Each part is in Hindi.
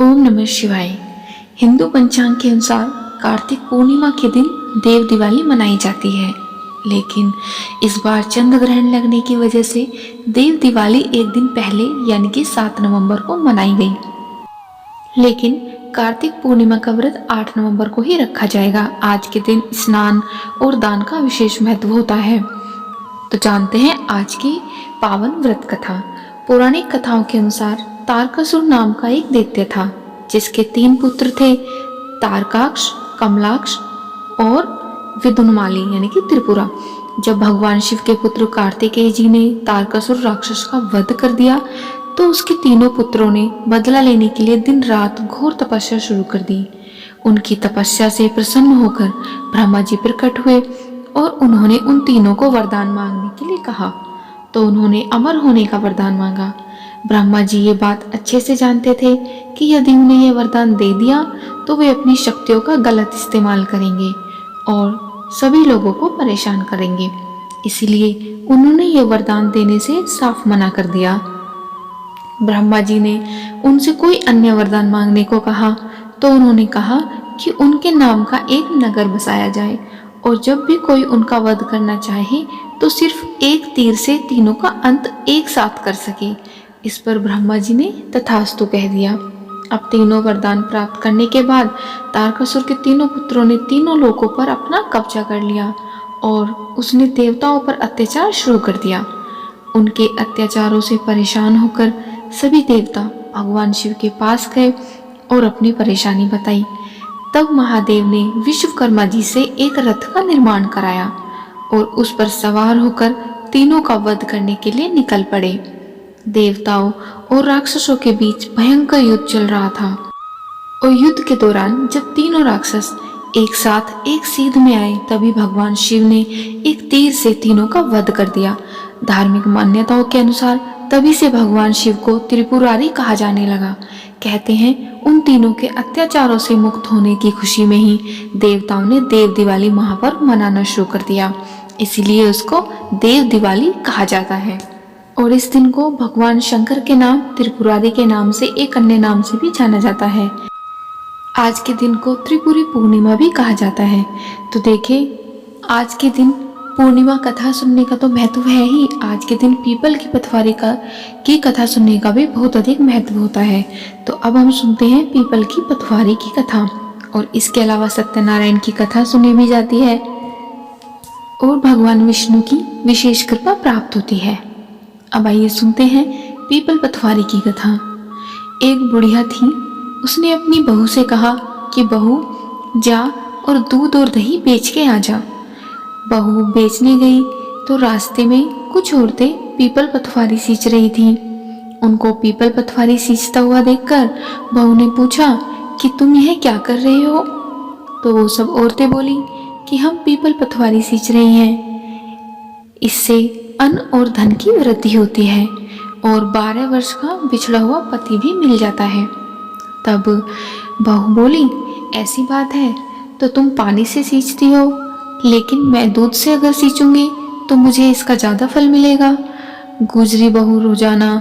ओम नमः शिवाय। हिंदू पंचांग के अनुसार कार्तिक पूर्णिमा के दिन देव दिवाली मनाई जाती है, लेकिन इस बार चंद्र ग्रहण लगने की वजह से देव दिवाली एक दिन पहले यानी कि 7 नवंबर को मनाई गई। लेकिन कार्तिक पूर्णिमा का व्रत 8 नवंबर को ही रखा जाएगा। आज के दिन स्नान और दान का विशेष महत्व होता है। तो जानते हैं आज की पावन व्रत कथा। पौराणिक कथाओं के अनुसार तारकासुर नाम का एक दैत्य था, जिसके 3 पुत्र थे, तारकाक्ष, कमलाक्ष और विदुनमाली यानी कि त्रिपुरा। जब भगवान शिव के पुत्र कार्तिकेय जी ने तारकासुर राक्षस का वध कर दिया, तो उसके तीनों पुत्रों ने बदला लेने के लिए दिन रात घोर तपस्या शुरू कर दी। उनकी तपस्या से प्रसन्न होकर ब्रह्मा जी प्रकट हुए और उन्होंने उन तीनों को वरदान मांगने के लिए कहा। तो उन्होंने अमर होने का वरदान मांगा। ब्रह्मा जी ये बात अच्छे से जानते थे कि यदि उन्हें यह वरदान दे दिया तो वे अपनी शक्तियों का गलत इस्तेमाल करेंगे और सभी लोगों को परेशान करेंगे। इसीलिए उन्होंने यह वरदान देने से साफ मना कर दिया। ब्रह्मा जी ने उनसे कोई अन्य वरदान मांगने को कहा, तो उन्होंने कहा कि उनके नाम का एक नगर बसाया जाए और जब भी कोई उनका वध करना चाहे तो सिर्फ एक तीर से तीनों का अंत एक साथ कर सके। इस पर ब्रह्मा जी ने तथास्तु कह दिया। अब तीनों वरदान प्राप्त करने के बाद तारकासुर के तीनों पुत्रों ने तीनों लोकों पर अपना कब्जा कर लिया और उसने देवताओं पर अत्याचार शुरू कर दिया। उनके अत्याचारों से परेशान होकर सभी देवता भगवान शिव के पास गए और अपनी परेशानी बताई। तब महादेव ने विश्वकर्मा जी से एक रथ का निर्माण कराया और उस पर सवार होकर तीनों का वध करने के लिए निकल पड़े। देवताओं और राक्षसों के बीच भयंकर युद्ध चल रहा था और युद्ध के दौरान जब तीनों राक्षस एक साथ एक सीध में आए, तभी भगवान शिव ने एक तीर से तीनों का वध कर दिया। धार्मिक मान्यताओं के अनुसार तभी से भगवान शिव को त्रिपुरारी कहा जाने लगा। कहते हैं उन तीनों के अत्याचारों से मुक्त होने की खुशी में ही देवताओं ने देव दिवाली महापर्व मनाना शुरू कर दिया। इसीलिए उसको देव दिवाली कहा जाता है। और इस दिन को भगवान शंकर के नाम त्रिपुरारी के नाम से एक अन्य नाम से भी जाना जाता है। आज के दिन को त्रिपुरी पूर्णिमा भी कहा जाता है। तो देखिए, आज के दिन पूर्णिमा कथा सुनने का तो महत्व है ही। आज के दिन पीपल की पथवारी की कथा सुनने का भी बहुत अधिक महत्व होता है। तो अब हम सुनते हैं पीपल की पथवारी की कथा। और इसके अलावा सत्यनारायण की कथा सुनी भी जाती है और भगवान विष्णु की विशेष कृपा प्राप्त होती है। अब आइए सुनते हैं पीपल पथवारी की कथा। एक बुढ़िया थी, उसने अपनी बहू से कहा कि बहू जा और दूध और दही बेच के आ जा। बहू बेचने गई तो रास्ते में कुछ औरतें पीपल पथवारी सींच रही थीं। उनको पीपल पथवारी सींचता हुआ देखकर बहू ने पूछा कि तुम यह क्या कर रहे हो? तो वो सब औरतें बोली कि हम पीपल पथवारी सींच रही हैं, इससे अन्न और धन की वृद्धि होती है और 12 वर्ष का बिछड़ा हुआ पति भी मिल जाता है। तब बहू बोली, ऐसी बात है तो तुम पानी से सींचती हो, लेकिन मैं दूध से अगर सींचूंगी तो मुझे इसका ज़्यादा फल मिलेगा। गुजरी बहू रोजाना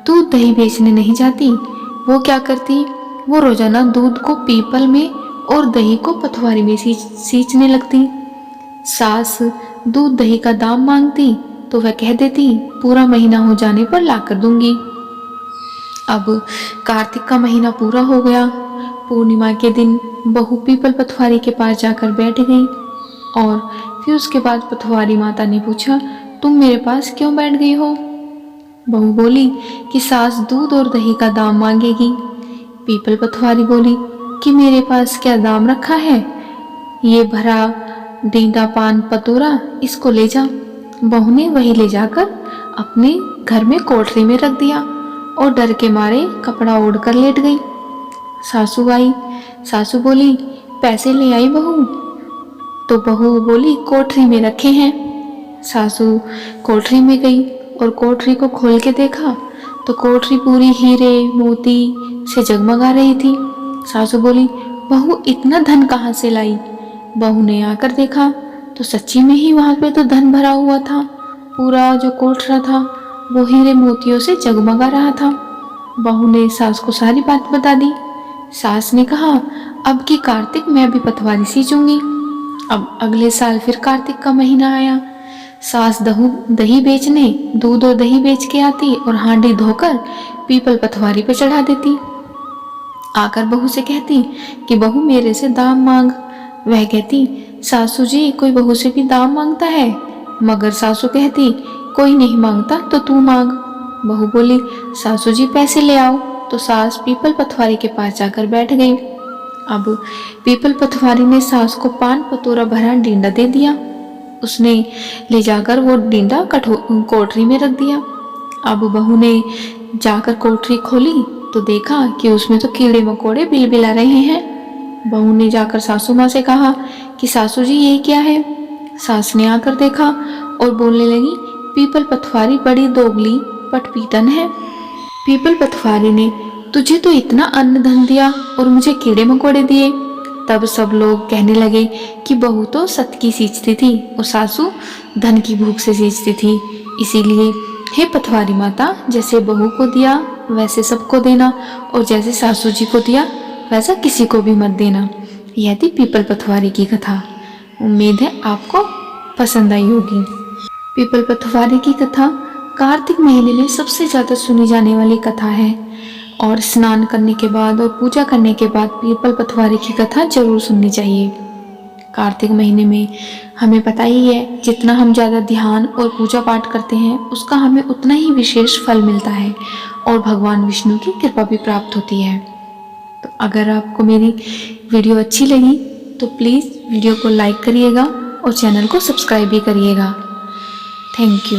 दूध दही बेचने नहीं जाती। वो क्या करती, वो रोजाना दूध को पीपल में और दही को पथवारी में सींचने लगती। सास दूध दही का दाम मांगती तो वह कह देती पूरा महीना हो जाने पर ला कर दूंगी। अब कार्तिक का महीना पूरा हो गया। पूर्णिमा के दिन बहू पीपल पथवारी के पास जाकर बैठ गई और फिर उसके बाद पथवारी माता ने पूछा, तुम मेरे पास क्यों बैठ गई हो? बहू बोली कि सास दूध और दही का दाम मांगेगी। पीपल पथवारी बोली कि मेरे पास क्या दाम रखा है, ये भरा डींडा पान पतोरा, इसको ले जा। बहू ने वही ले जाकर अपने घर में कोठरी में रख दिया और डर के मारे कपड़ा ओढ़ कर लेट गई। सासू आई। सासू बोली, पैसे ले आई बहू? तो बहू बोली, कोठरी में रखे हैं। सासू कोठरी में गई और कोठरी को खोल के देखा तो कोठरी पूरी हीरे मोती से जगमगा रही थी। सासू बोली, बहू इतना धन कहाँ से लाई? बहू ने आकर देखा तो सच्ची में ही वहां पे तो धन भरा हुआ था। पूरा जो कोठरा था वो हीरे मोतियों से जगमगा रहा था। बहू ने सास को सारी बात बता दी। सास ने कहा, अब की कार्तिक मैं भी पटवारी सींचूंगी। अब अगले साल फिर कार्तिक का महीना आया। सास दही बेचने दूध और दही बेच के आती और हांडी धोकर पीपल पटवारी पे चढ़ा देती। आकर बहू से कहती कि बहू मेरे से दाम मांग। वह कहती, सासू जी कोई बहू से भी दाम मांगता है? मगर सासू कहती, कोई नहीं मांगता तो तू मांग। बहू बोली, सासू जी पैसे ले आओ। तो सास पीपल पटवारी के पास जाकर बैठ गई। अब पीपल पटवारी ने सास को पान पतोरा भरा डींडा दे दिया। उसने ले जाकर वो डींडा कोठरी में रख दिया। अब बहू ने जाकर कोठरी खोली तो देखा कि उसमें तो कीड़े मकोड़े बिलबिला रहे हैं। बहू ने जाकर सासू माँ से कहा कि सासू जी ये क्या है? सास ने आकर देखा और बोलने लगी, पीपल पटवारी बड़ी दोगली पटपीटन है। पीपल पटवारी ने तुझे तो इतना अन्न धन दिया और मुझे कीड़े मकोड़े दिए। तब सब लोग कहने लगे कि बहू तो सत की सींचती थी और सासू धन की भूख से सींचती थी। इसीलिए हे पटवारी माता, जैसे बहू को दिया वैसे सबको देना और जैसे सासू जी को दिया वैसा किसी को भी मत देना। यह थी पीपल पटवारी की कथा। उम्मीद है आपको पसंद आई होगी। पीपल पटवारी की कथा कार्तिक महीने में सबसे ज़्यादा सुनी जाने वाली कथा है और स्नान करने के बाद और पूजा करने के बाद पीपल पटवारी की कथा जरूर सुननी चाहिए। कार्तिक महीने में हमें पता ही है, जितना हम ज़्यादा ध्यान और पूजा पाठ करते हैं उसका हमें उतना ही विशेष फल मिलता है और भगवान विष्णु की कृपा भी प्राप्त होती है। तो अगर आपको मेरी वीडियो अच्छी लगी तो प्लीज़ वीडियो को लाइक करिएगा और चैनल को सब्सक्राइब भी करिएगा। Thank you.